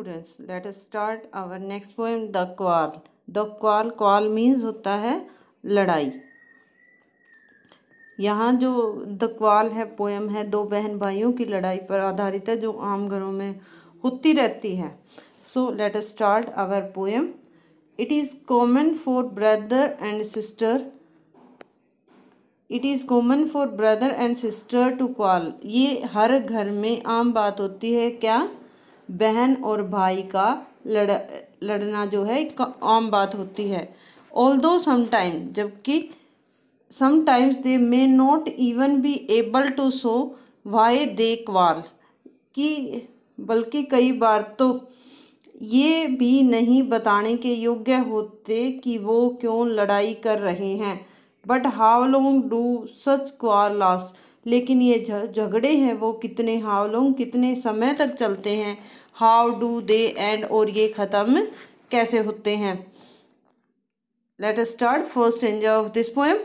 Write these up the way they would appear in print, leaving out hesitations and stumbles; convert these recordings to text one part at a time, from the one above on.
students, let us start our next poem, The Quarrel. The quarrel means होता है लड़ाई। यहाँ जो द क्वाल है पोएम है दो बहन भाइयों की लड़ाई पर आधारित है जो आम घरों में होती रहती है। So let us start our poem. It is common for brother and sister to quarrel. ये हर घर में आम बात होती है। क्या? बहन और भाई का लड़ना जो है एक आम बात होती है। ऑल्दो समटाइम, जबकि sometimes they may not even be able to show why they quarrel, कि बल्कि कई बार तो ये भी नहीं बताने के योग्य होते कि वो क्यों लड़ाई कर रहे हैं। But how long do such क्वाल last, लेकिन ये झगड़े हैं वो कितने, हाउ लॉन्ग कितने समय तक चलते हैं, हाउ डू दे एंड और ये ख़त्म कैसे होते हैं। Let us start first stanza of this poem.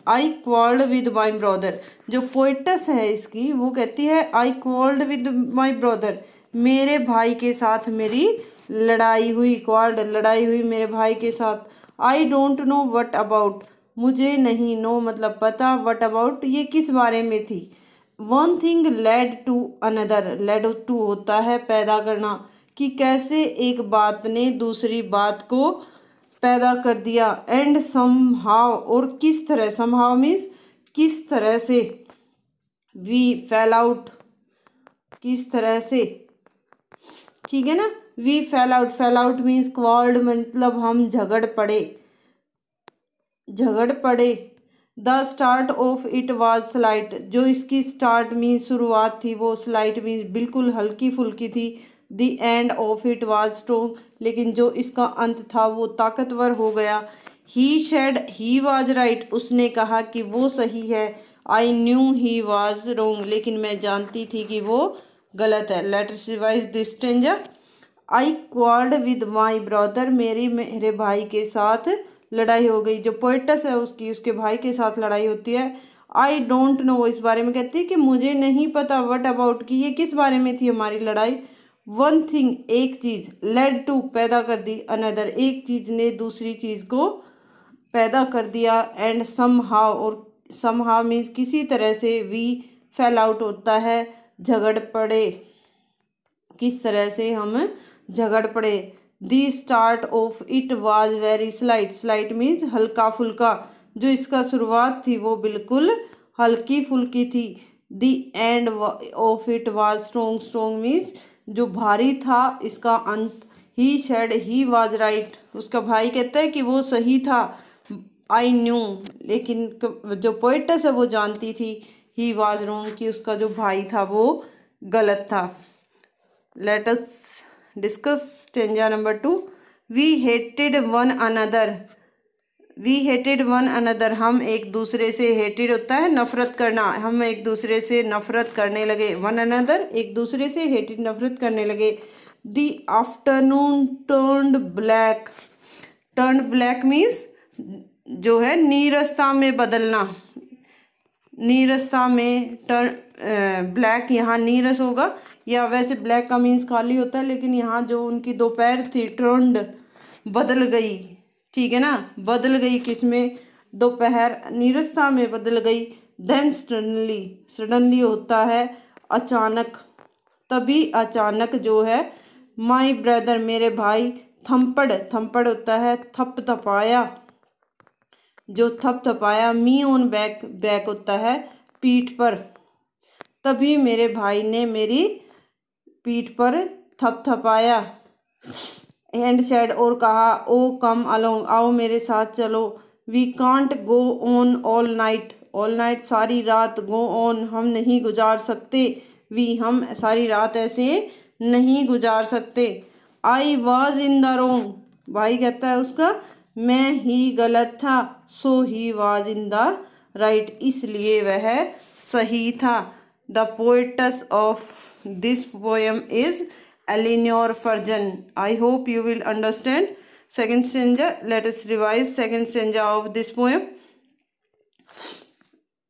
I quarrelled with my brother. जो पोइटस है इसकी वो कहती है आई क्वार्ल्ड विद माई ब्रदर, मेरे भाई के साथ मेरी लड़ाई हुई। क्वार्ल्ड लड़ाई हुई मेरे भाई के साथ। I don't know what about, मुझे नहीं, नो मतलब पता, वट अबाउट ये किस बारे में थी। One thing led to another, led to होता है पैदा करना, कि कैसे एक बात ने दूसरी बात को पैदा कर दिया। एंड समहाउ, और किस तरह, समहाउ मीन्स किस तरह से, वी फेल आउट, किस तरह से, ठीक है ना। वी फेल आउट मीन्स क्वार्ल्ड मतलब हम झगड़ पड़े। The start of it was slight, जो इसकी स्टार्ट मीन्स शुरुआत थी वो स्लाइट मीन्स बिल्कुल हल्की फुल्की थी। The end of it was strong, लेकिन जो इसका अंत था वो ताकतवर हो गया। ही शेड ही वाज राइट, उसने कहा कि वो सही है। आई न्यू ही वाज रोंग, लेकिन मैं जानती थी कि वो गलत है। Let us revise this stanza. I quarrelled with my brother, मेरे भाई के साथ लड़ाई हो गई। जो पोइटस है उसके भाई के साथ लड़ाई होती है। आई डोंट नो, वो इस बारे में कहती है कि मुझे नहीं पता। वट अबाउट, कि ये किस बारे में थी हमारी लड़ाई। वन थिंग एक चीज़, लेड टू पैदा कर दी, अनदर एक चीज़ ने दूसरी चीज़ को पैदा कर दिया। एंड समहाउ, और समहाउ मीन्स किसी तरह से। वी फेल आउट होता है झगड़ पड़े, किस तरह से हम झगड़ पड़े। The start of it was very slight, slight means हल्का फुल्का, जो इसका शुरुआत थी वो बिल्कुल हल्की फुल्की थी। The end of it was strong, strong means जो भारी था इसका अंत। He said he was right, उसका भाई कहता है कि वो सही था। आई न्यू, लेकिन जो पोइटस है वो जानती थी। ही वाज रोंग, कि उसका जो भाई था वो गलत था। Let us discuss stanza number 2। We hated one another, हम एक दूसरे से, हेटेड होता है नफरत करना, हम एक दूसरे से नफरत करने लगे। वन अनदर एक दूसरे से, हेटेड नफरत करने लगे। The afternoon turned black means जो है नीरसता में बदलना, नीरसता में टर्न ब्लैक, यहाँ नीरस होगा, या वैसे ब्लैक का मीन्स खाली होता है, लेकिन यहाँ जो उनकी दोपहर थी टर्न्ड बदल गई, ठीक है ना, बदल गई किसमें, दोपहर नीरसता में बदल गई। देन सडनली होता है अचानक, तभी अचानक जो है। माई ब्रदर मेरे भाई, थम्पड़ होता है थपथपाया, जो थपथपाया। मी ऑन बैक होता है पीठ पर, तभी मेरे भाई ने मेरी पीठ पर थपथपाया। एंड सेड, और कहा, ओ कम अलोंग, आओ मेरे साथ चलो। We can't go on all night सारी रात, गो ऑन हम नहीं गुजार सकते, वी हम सारी रात ऐसे नहीं गुजार सकते। I was in the wrong, भाई कहता है उसका मैं ही गलत था। So he was in the right, इसलिए वह सही था। The poetess of this poem is Eleanor Furgeon. I hope you will understand. Second stanza. Let us revise second stanza of this poem.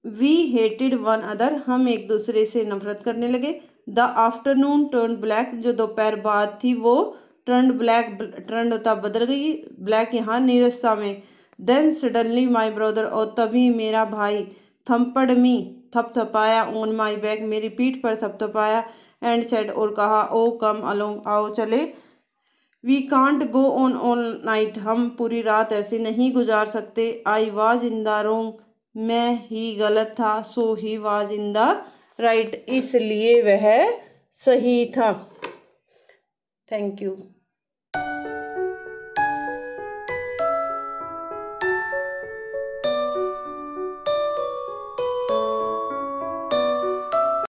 We hated one another. हम एक दूसरे से नफरत करने लगे. द आफ्टरनून टर्न ब्लैक, जो दोपहर बाद थी वो टर्न ब्लैक, टर्न होता बदल गई, ब्लैक यहाँ नीरसता में। देन सडनली माई ब्रदर, और तभी मेरा भाई, थम्पड़ मी, थपथपाया, ऑन माई बैक, मेरी पीठ पर थपथपाया, एंड सेड, और कहा, ओ कम अलोंग, आओ चले, we can't go on all night, हम पूरी रात ऐसे नहीं गुजार सकते, I was in the wrong, मैं ही गलत था, so he was in the right, इसलिए वह सही था। Thank you.